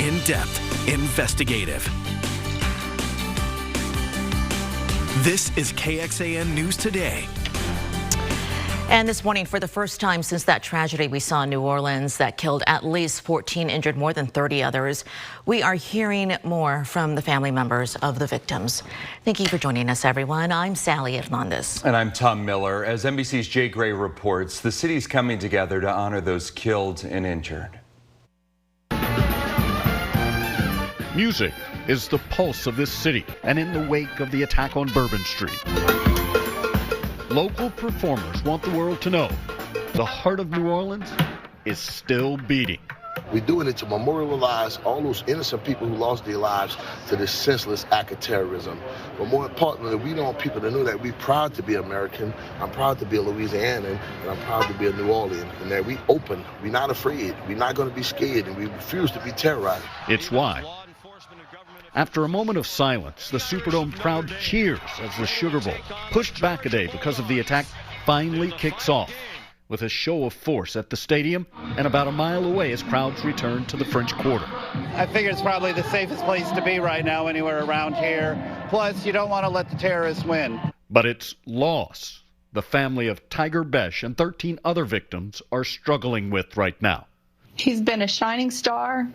in-depth, investigative. This is KXAN News Today. And this morning, for the first time since that tragedy we saw in New Orleans that killed at least 14, injured more than 30 others, we are hearing more from the family members of the victims. Thank you for joining us, everyone. I'm Sally Hernandez. And I'm Tom Miller. As NBC's Jay Gray reports, the city's coming together to honor those killed and injured. Music is the pulse of this city, and in the wake of the attack on Bourbon Street, local performers want the world to know the heart of New Orleans is still beating. We're doing it to memorialize all those innocent people who lost their lives to this senseless act of terrorism. But more importantly, we want people to know that we're proud to be American. I'm proud to be a Louisianan, and I'm proud to be a New Orleans. And that we open, we're not afraid, we're not going to be scared, and we refuse to be terrorized. It's why, after a moment of silence, the Superdome crowd cheers as the Sugar Bowl, pushed back a day because of the attack, finally kicks off with a show of force at the stadium and about a mile away as crowds return to the French Quarter. I figure it's probably the safest place to be right now anywhere around here. Plus, you don't want to let the terrorists win. But it's loss the family of Tiger Besh and 13 other victims are struggling with right now. He's been a shining star,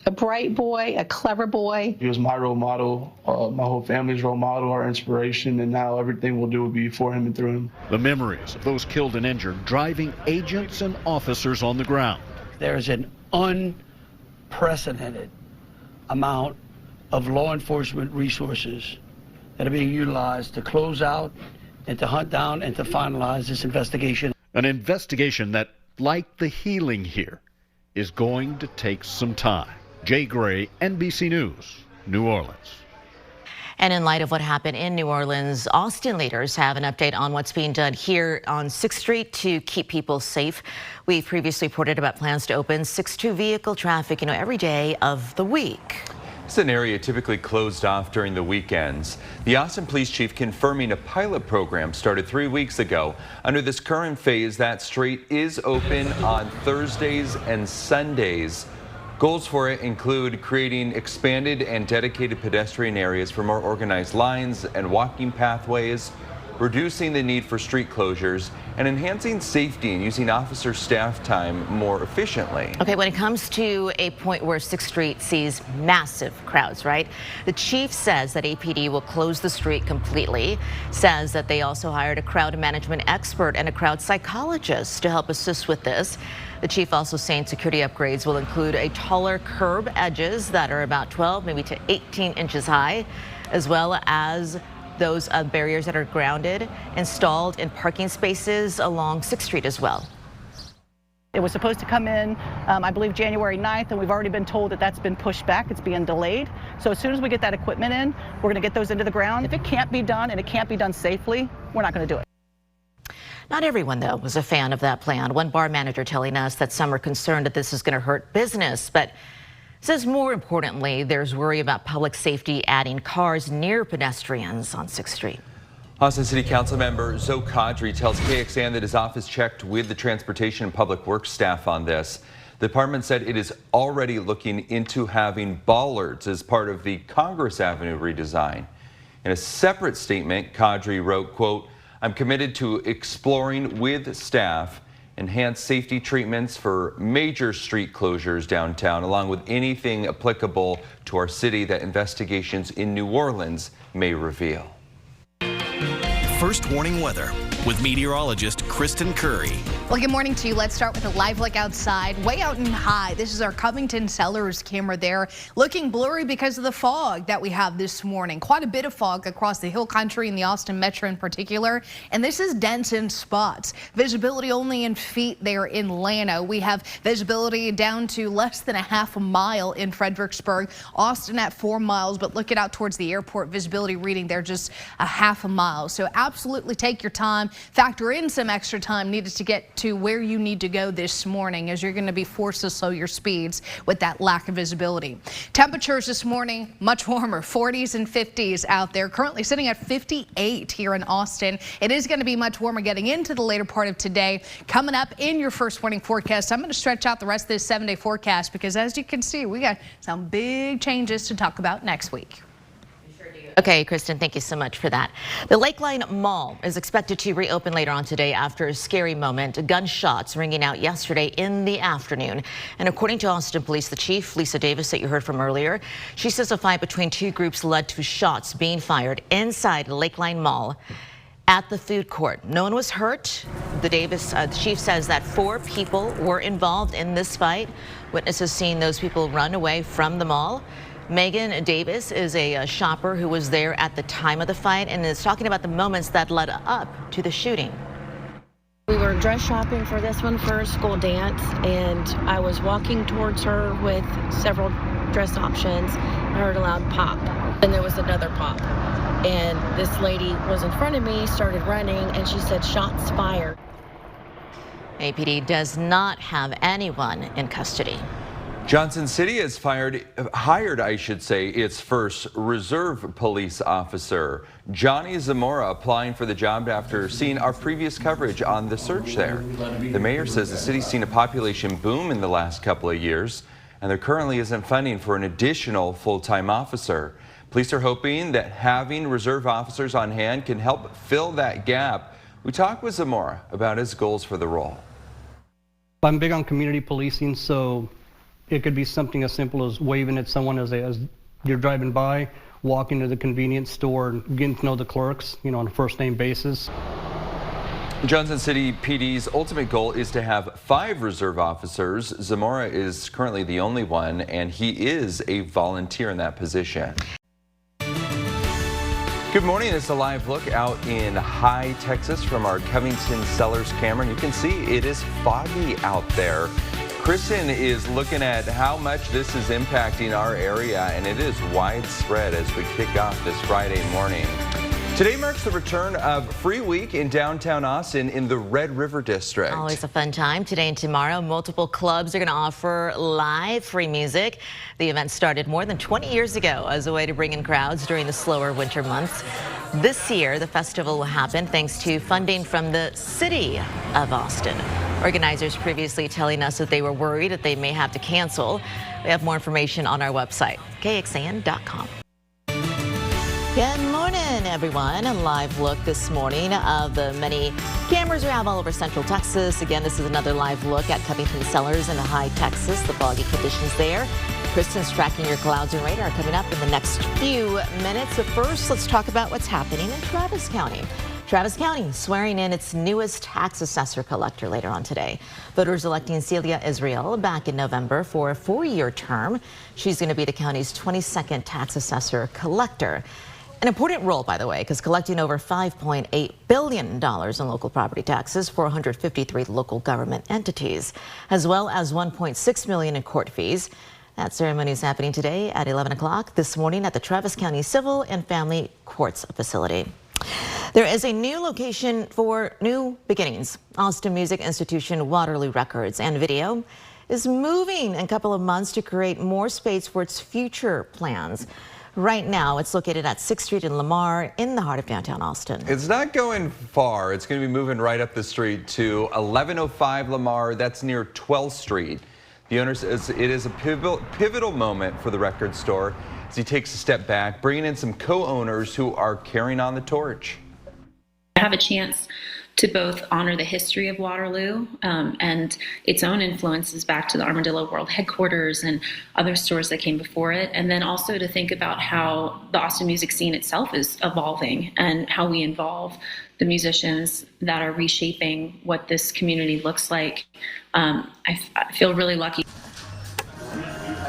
a bright boy, a clever boy. He was my role model, my whole family's role model, our inspiration, and now everything we'll do will be for him and through him. The memories of those killed and injured driving agents and officers on the ground. There's an unprecedented amount of law enforcement resources that are being utilized to close out and to hunt down and to finalize this investigation. An investigation that, like the healing here, is going to take some time. Jay Gray, NBC News, New Orleans. And in light of what happened in New Orleans, Austin leaders have an update on what's being done here on 6th Street to keep people safe. We've previously reported about plans to open 6-2 vehicle traffic, every day of the week. It's an area typically closed off during the weekends. The Austin Police Chief confirming a pilot program started 3 weeks ago. Under this current phase, that street is open on Thursdays and Sundays. Goals for it include creating expanded and dedicated pedestrian areas for more organized lines and walking pathways, reducing the need for street closures, and enhancing safety and using officer staff time more efficiently. Okay, when it comes to a point where 6th Street sees massive crowds, right? The chief says that APD will close the street completely, says that they also hired a crowd management expert and a crowd psychologist to help assist with this. The chief also saying security upgrades will include a taller curb edges that are about 12, maybe to 18 inches high, as well as those barriers that are grounded, installed in parking spaces along 6th Street as well. It was supposed to come in, I believe, January 9th, and we've already been told that that's been pushed back. It's being delayed. So as soon as we get that equipment in, we're going to get those into the ground. If it can't be done and it can't be done safely, we're not going to do it. Not everyone, though, was a fan of that plan. One bar manager telling us that some are concerned that this is going to hurt business, but says more importantly, there's worry about public safety adding cars near pedestrians on 6th Street. Austin City Council member Zoe Kadri tells KXAN that his office checked with the Transportation and Public Works staff on this. The department said it is already looking into having bollards as part of the Congress Avenue redesign. In a separate statement, Kadri wrote, quote, "I'm committed to exploring with staff enhanced safety treatments for major street closures downtown, along with anything applicable to our city that investigations in New Orleans may reveal." First warning weather with meteorologist Kristen Curry. Well, good morning to you. Let's start with a live look outside, way out and high. This is our Covington Cellars camera there, looking blurry because of the fog that we have this morning. Quite a bit of fog across the hill country and the Austin Metro in particular, and this is dense in spots. Visibility only in feet there in Llano. We have visibility down to less than a half a mile in Fredericksburg. Austin at 4 miles, but looking out towards the airport, visibility reading there just a half a mile. So absolutely take your time. Factor in some extra time needed to get to where you need to go this morning, as you're going to be forced to slow your speeds with that lack of visibility. Temperatures this morning much warmer, 40s and 50s out there. Currently sitting at 58 here in Austin. It is going to be much warmer getting into the later part of today. Coming up in your first morning forecast, I'm going to stretch out the rest of this 7-day forecast because, as you can see, we got some big changes to talk about next week. Okay, Kristen, thank you so much for that. The Lakeline Mall is expected to reopen later on today after a scary moment. Gunshots ringing out yesterday in the afternoon. And according to Austin Police, the chief, Lisa Davis, that you heard from earlier, she says a fight between two groups led to shots being fired inside the Lakeline Mall at the food court. No one was hurt. The chief says that 4 people were involved in this fight. Witnesses seen those people run away from the mall. Megan Davis is a shopper who was there at the time of the fight and is talking about the moments that led up to the shooting. We were dress shopping for this one for a school dance, and I was walking towards her with several dress options. I heard a loud pop, and there was another pop. And this lady was in front of me, started running, and she said, "Shots fired." APD does not have anyone in custody. Johnson City has hired, its first reserve police officer. Johnny Zamora applying for the job after seeing our previous coverage on the search there. The mayor says the city's seen a population boom in the last couple of years, and there currently isn't funding for an additional full-time officer. Police are hoping that having reserve officers on hand can help fill that gap. We talked with Zamora about his goals for the role. I'm big on community policing, so it could be something as simple as waving at someone as you're driving by, walking to the convenience store, and getting to know the clerks, on a first-name basis. Johnson City PD's ultimate goal is to have 5 reserve officers. Zamora is currently the only one, and he is a volunteer in that position. Good morning. It's a live look out in High, Texas from our Covington Cellars camera. And you can see it is foggy out there. Kristen is looking at how much this is impacting our area, and it is widespread as we kick off this Friday morning. Today marks the return of Free Week in downtown Austin in the Red River District. Always a fun time. Today and tomorrow, multiple clubs are going to offer live free music. The event started more than 20 years ago as a way to bring in crowds during the slower winter months. This year, the festival will happen thanks to funding from the city of Austin. Organizers previously telling us that they were worried that they may have to cancel. We have more information on our website, KXAN.com. Good morning, everyone. A live look this morning of the many cameras we have all over Central Texas. Again, this is another live look at Covington Cellars in High, Texas. The foggy conditions there. Kristen's tracking your clouds and radar coming up in the next few minutes. But first, let's talk about what's happening in Travis County. Travis County swearing in its newest tax assessor collector later on today. Voters electing Celia Israel back in November for a 4-year term. She's going to be the county's 22nd tax assessor collector. An important role, by the way, because collecting over $5.8 billion in local property taxes for 153 local government entities, as well as $1.6 million in court fees. That ceremony is happening today at 11 o'clock this morning at the Travis County Civil and Family Courts facility. There is a new location for new beginnings. Austin Music Institution Waterloo Records and Video is moving in a couple of months to create more space for its future plans. Right now, it's located at 6th Street in Lamar in the heart of downtown Austin. It's not going far. It's going to be moving right up the street to 1105 Lamar. That's near 12th Street. The owner says it is a pivotal moment for the record store as he takes a step back, bringing in some co-owners who are carrying on the torch. I have a chance to both honor the history of Waterloo and its own influences back to the Armadillo World headquarters and other stores that came before it, and then also to think about how the Austin music scene itself is evolving and how we involve the musicians that are reshaping what this community looks like. I feel really lucky.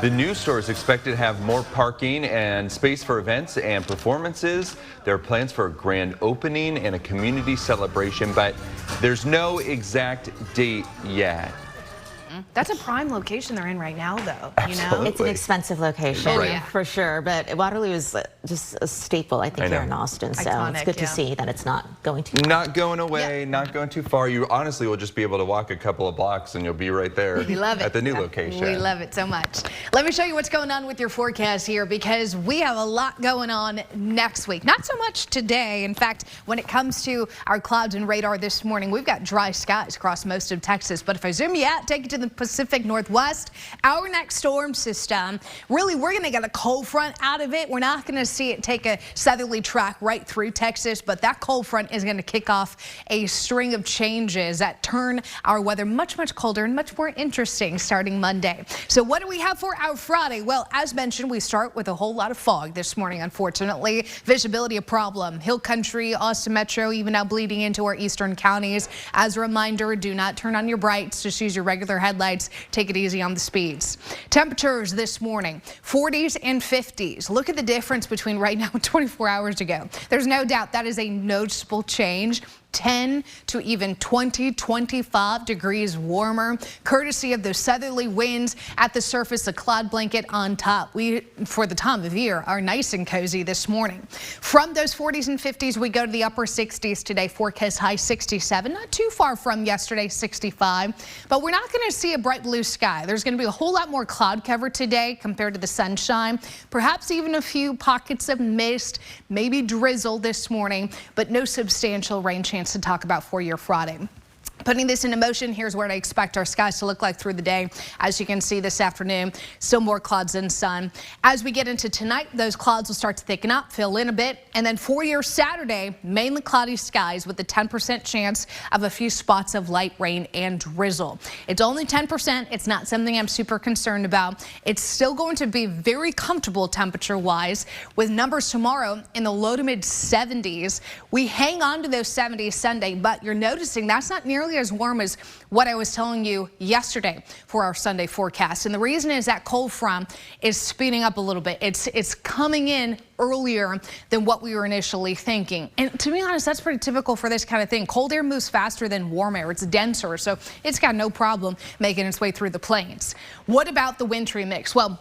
The new store is expected to have more parking and space for events and performances. There are plans for a grand opening and a community celebration, but there's no exact date yet. That's a prime location they're in right now, though. Absolutely. It's an expensive location, Right. for sure. But Waterloo is just a staple, I think, here in Austin. So Iconic, it's good to see that it's not going too far. Not going away, not going too far. You honestly will just be able to walk a couple of blocks and you'll be right there We love it. at the new location. We love it so much. Let me show you what's going on with your forecast here, because we have a lot going on next week. Not so much today. In fact, when it comes to our clouds and radar this morning, we've got dry skies across most of Texas. But if I zoom you out, take you to the Pacific Northwest, our next storm system, really, we're going to get a cold front out of it. We're not going to see it take a southerly track right through Texas, but that cold front is going to kick off a string of changes that turn our weather much, much colder and much more interesting starting Monday. So what do we have for our Friday? Well, as mentioned, we start with a whole lot of fog this morning, unfortunately. Visibility a problem. Hill Country, Austin Metro, even now bleeding into our eastern counties. As a reminder, do not turn on your brights. Just use your regular headlights. Take it easy on the speeds. Temperatures this morning, 40s and 50s. Look at the difference between right now and 24 hours ago. There's no doubt that is a noticeable change. 10 to even 20, 25 degrees warmer, courtesy of those southerly winds at the surface, a cloud blanket on top. We, for the time of year, are nice and cozy this morning. From those 40s and 50s, we go to the upper 60s today. Forecast high 67, not too far from yesterday, 65. But we're not going to see a bright blue sky. There's going to be a whole lot more cloud cover today compared to the sunshine. Perhaps even a few pockets of mist, maybe drizzle this morning, but no substantial rain chance to talk about for your Friday. Putting this into motion, here's what I expect our skies to look like through the day. As you can see this afternoon, still more clouds and sun. As we get into tonight, those clouds will start to thicken up, fill in a bit. And then for your Saturday, mainly cloudy skies with a 10% chance of a few spots of light rain and drizzle. It's only 10%. It's not something I'm super concerned about. It's still going to be very comfortable temperature-wise, with numbers tomorrow in the low to mid 70s. We hang on to those 70s Sunday, but you're noticing that's not nearly as warm as what I was telling you yesterday for our Sunday forecast. And the reason is that cold front is speeding up a little bit. It's coming in earlier than what we were initially thinking. And to be honest, that's pretty typical for this kind of thing. Cold air moves faster than warm air. It's denser, so it's got no problem making its way through the plains. What about the wintry mix? Well,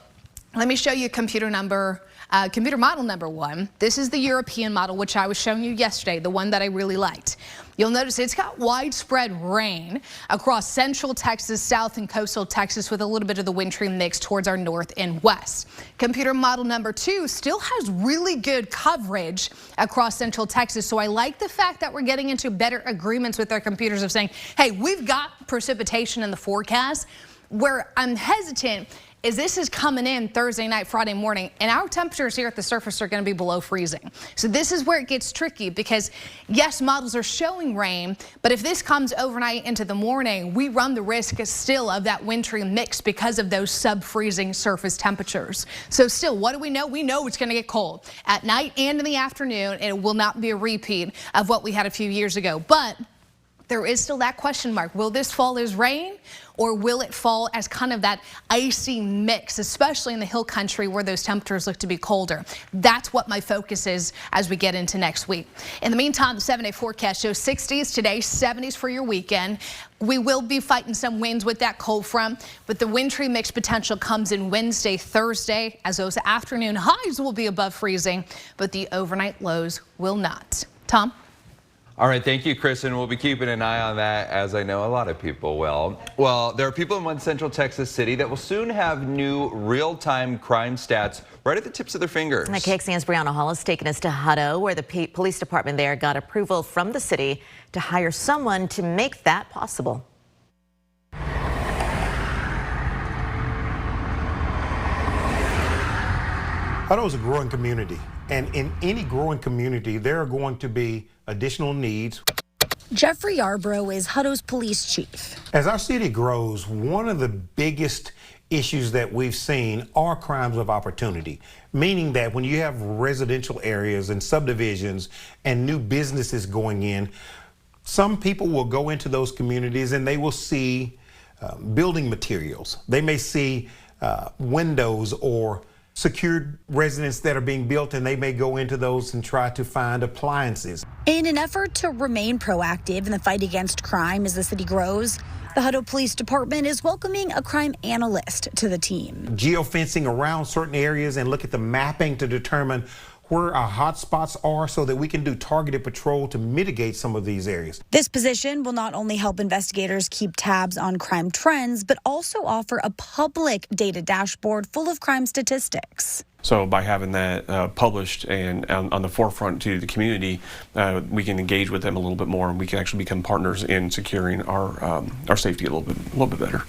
let me show you computer model number 1. This is the European model, which I was showing you yesterday, the one that I really liked. You'll notice it's got widespread rain across central Texas, south and coastal Texas, with a little bit of the wintry mix towards our north and west. Computer model number 2 still has really good coverage across central Texas. So I like the fact that we're getting into better agreements with our computers of saying, hey, we've got precipitation in the forecast. Where I'm hesitant is this is coming in Thursday night, Friday morning, and our temperatures here at the surface are going to be below freezing. So this is where it gets tricky, because yes, models are showing rain, but if this comes overnight into the morning, we run the risk still of that wintry mix because of those sub-freezing surface temperatures. So still, what do we know? We know it's going to get cold at night and in the afternoon, and it will not be a repeat of what we had a few years ago. But there is still that question mark. Will this fall as rain, or will it fall as kind of that icy mix, especially in the hill country where those temperatures look to be colder? That's what my focus is as we get into next week. In the meantime, the 7-day forecast shows 60s today, 70s for your weekend. We will be fighting some winds with that cold front, but the wintry mix potential comes in Wednesday, Thursday, as those afternoon highs will be above freezing, but the overnight lows will not. Tom? All right, thank you, Kristen. We'll be keeping an eye on that, as I know a lot of people will. Well, there are people in one Central Texas city that will soon have new real-time crime stats right at the tips of their fingers. And KXAN's Brianna Hall has taken us to Hutto, where the police department there got approval from the city to hire someone to make that possible. Hutto is a growing community, and in any growing community, there are going to be additional needs. Jeffrey Yarbrough is Hutto's police chief. As our city grows, one of the biggest issues that we've seen are crimes of opportunity, meaning that when you have residential areas and subdivisions and new businesses going in, some people will go into those communities and they will see building materials. They may see windows or secured residents that are being built, and they may go into those and try to find appliances. In an effort to remain proactive in the fight against crime as the city grows, the Hutto Police Department is welcoming a crime analyst to the team. Geofencing around certain areas and look at the mapping to determine where our hot spots are so that we can do targeted patrol to mitigate some of these areas. This position will not only help investigators keep tabs on crime trends, but also offer a public data dashboard full of crime statistics. So by having that published and on the forefront to the community, we can engage with them a little bit more, and we can actually become partners in securing our safety a little bit better.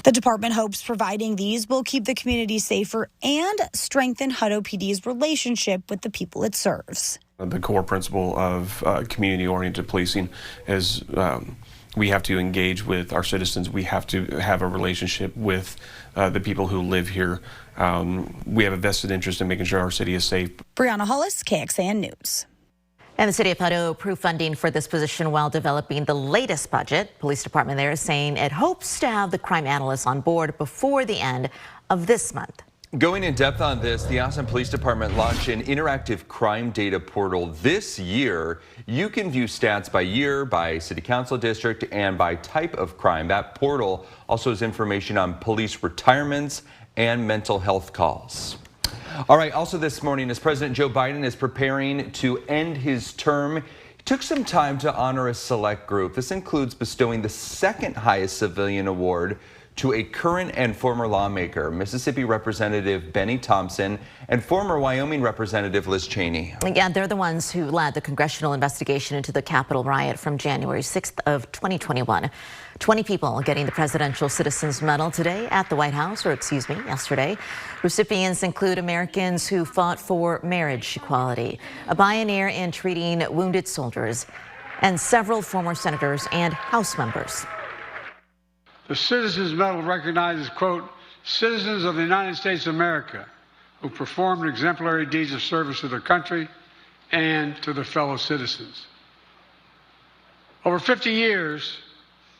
The department hopes providing these will keep the community safer and strengthen Hutto PD's relationship with the people it serves. The core principle of community-oriented policing is we have to engage with our citizens. We have to have a relationship with the people who live here. We have a vested interest in making sure our city is safe. Brianna Hollis, KXAN News. And the city of Hutto approved funding for this position while developing the latest budget. Police department there is saying it hopes to have the crime analysts on board before the end of this month. Going in depth on this, the Austin Police Department launched an interactive crime data portal this year. You can view stats by year, by city council district, and by type of crime. That portal also has information on police retirements and mental health calls. All right, also this morning, as President Joe Biden is preparing to end his term, he took some time to honor a select group. This includes bestowing the second highest civilian award to a current and former lawmaker, Mississippi Representative Benny Thompson and former Wyoming Representative Liz Cheney. Yeah, they're the ones who led the congressional investigation into the Capitol riot from January 6th of 2021. 20 people getting the Presidential Citizens Medal today at the White House, or excuse me, yesterday. Recipients include Americans who fought for marriage equality, a pioneer in treating wounded soldiers, and several former senators and House members. The Citizens Medal recognizes, quote, citizens of the United States of America who performed exemplary deeds of service to their country and to their fellow citizens. Over 50 years,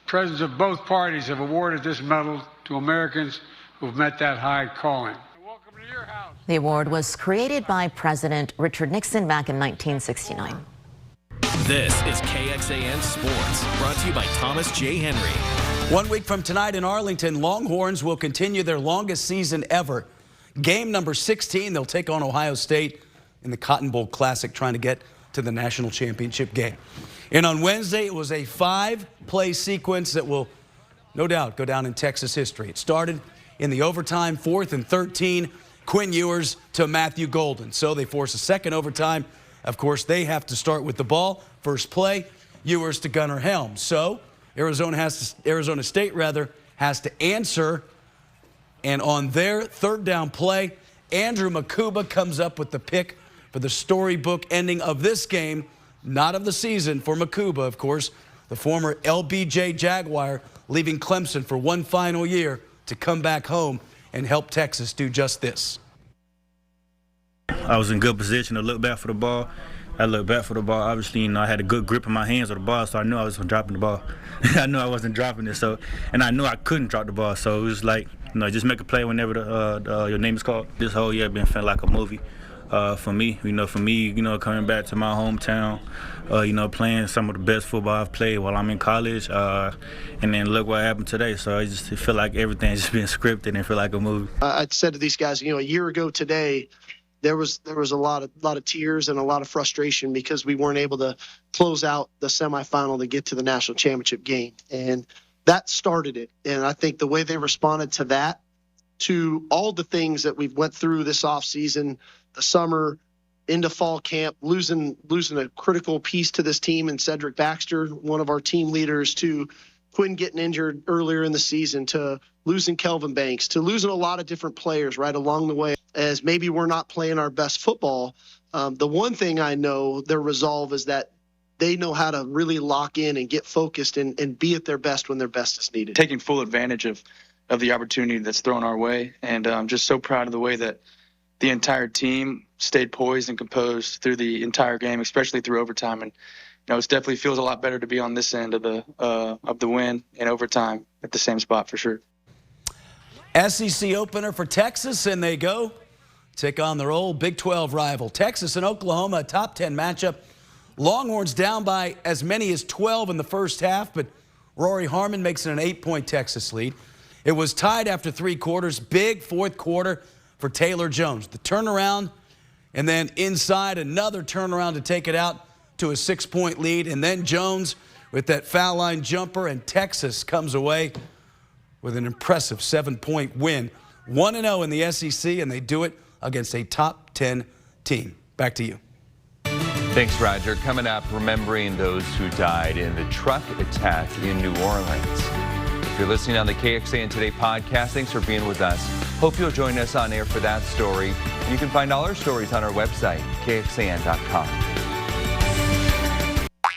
presidents of both parties have awarded this medal to Americans who have met that high calling. Welcome to your house. The award was created by President Richard Nixon back in 1969. This is KXAN Sports, brought to you by Thomas J. Henry. 1 week from tonight in Arlington, Longhorns will continue their longest season ever. Game number 16, they'll take on Ohio State in the Cotton Bowl Classic, trying to get to the national championship game. And on Wednesday, it was a 5-play sequence that will no doubt go down in Texas history. It started in the overtime, 4th and 13, Quinn Ewers to Matthew Golden. So they force a second overtime. Of course, they have to start with the ball. First play, Ewers to Gunnar Helms. So Arizona State has to answer. And on their third down play, Andrew Makuba comes up with the pick for the storybook ending of this game, not of the season for Makuba, of course, the former LBJ Jaguar, leaving Clemson for one final year to come back home and help Texas do just this. I was in good position to look back for the ball. I looked back for the ball. Obviously, I had a good grip in my hands of the ball, so I knew I wasn't dropping the ball. I knew I wasn't dropping it, and I knew I couldn't drop the ball. So it was like, just make a play whenever your name is called. This whole year been feeling like a movie for me. Coming back to my hometown, playing some of the best football I've played while I'm in college, and then look what happened today. So I just feel like everything's just been scripted and feel like a movie. I said to these guys, a year ago today, there was a lot of tears and a lot of frustration because we weren't able to close out the semifinal to get to the national championship game, and that started it. And I think the way they responded to that, to all the things that we've went through this offseason, the summer, into fall camp, losing a critical piece to this team and Cedric Baxter, one of our team leaders, to Quinn getting injured earlier in the season, to losing Kelvin Banks, to losing a lot of different players right along the way, as maybe we're not playing our best football. The one thing I know, their resolve is that they know how to really lock in and get focused and be at their best when their best is needed. Taking full advantage of the opportunity that's thrown our way, and I'm just so proud of the way that the entire team stayed poised and composed through the entire game, especially through overtime. And it definitely feels a lot better to be on this end of the win in overtime at the same spot for sure. SEC opener for Texas, and they go take on their old Big 12 rival. Texas and Oklahoma, a top 10 matchup. Longhorns down by as many as 12 in the first half, but Rory Harmon makes it an 8-point Texas lead. It was tied after 3 quarters. Big fourth quarter for Taylor Jones. The turnaround And then inside, another turnaround to take it out to a 6-point lead. And then Jones with that foul line jumper, and Texas comes away with an impressive 7-point win. 1-0 in the SEC, and they do it against a top 10 team. Back to you. Thanks, Roger. Coming up, remembering those who died in the truck attack in New Orleans. If you're listening on the KXAN Today podcast, thanks for being with us. Hope you'll join us on air for that story. You can find all our stories on our website, KXAN.com.